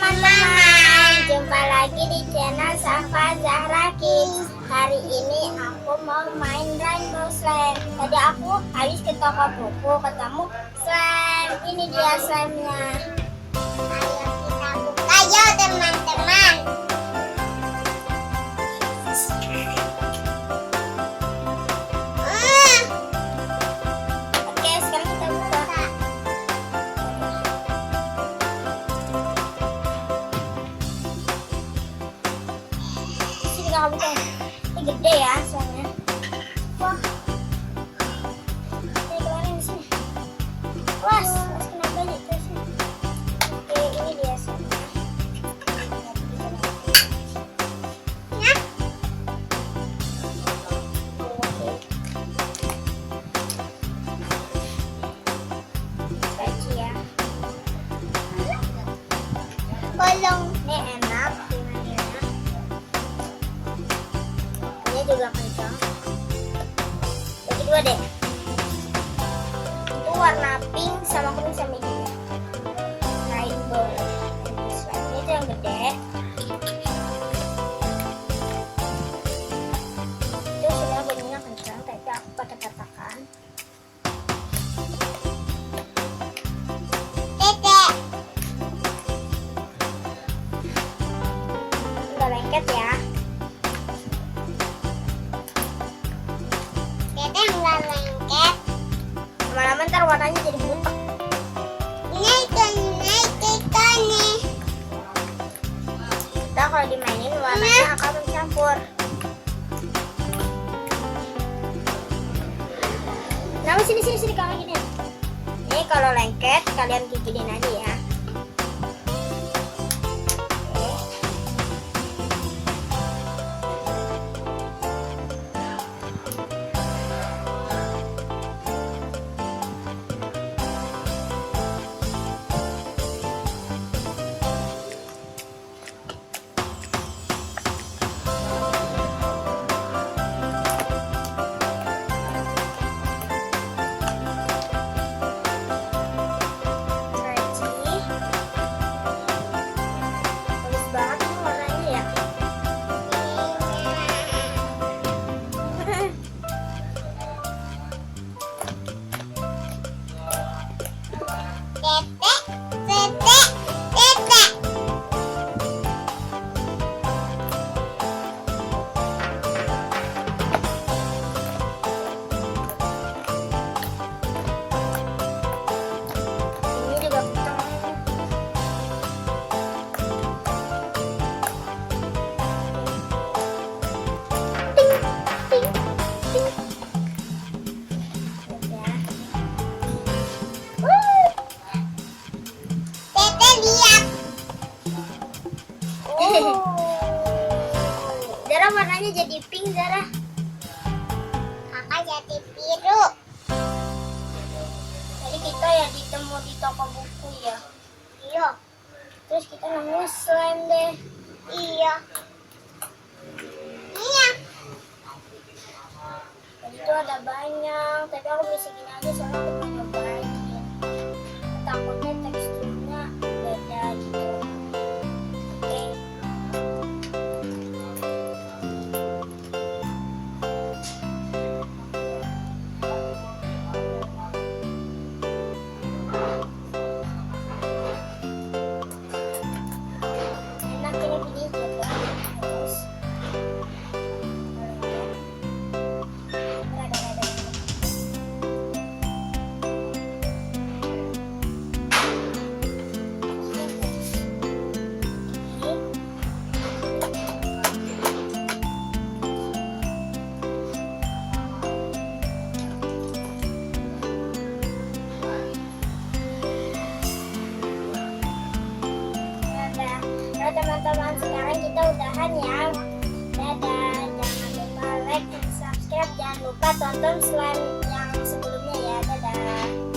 teman-teman, jumpa lagi di channel Safa Zahra Kids. Hari ini aku mau main Rainbow Slime. Tadi aku habis ke toko buku ketemu slime. Ini dia slime-nya. Ayo kita buka yuk teman-teman. Oke, sekarang kita buka. Ini gede ya soalnya. Wah, ini keluarin di sini. Was kena banyak terus. Oke, ini dia soalnya. Ya. Speci ya. Bolong. Ini enak. Juga kencang. Bagi dua deh. Itu warna pink sama kuning sama hijau. Rainbow. Ini tuh yang gede. Itu sudah bunyinya kencang, tapi aku pakai tatakan. Tete. Udah lengket ya. Lama-lama ntar warnanya jadi butek. Naik nih. Kita kalau dimainin warnanya akan mencampur. Nah, sini kalau gini. Ini kalau lengket kalian gigilin aja ya. Zara warnanya jadi pink, Zara. Kakak jadi biru. Tadi kita ya ditemu di toko buku ya. Iya. Terus kita nemu slime deh. Iya. Tadi tuh ada banyak, tapi aku beli segini aja soalnya aku mau nyobain. Takutnya teksturnya beda gitu. Teman-teman, sekarang kita udahan ya. Dadah, jangan lupa like dan subscribe, jangan lupa tonton slime yang sebelumnya ya. Dadah.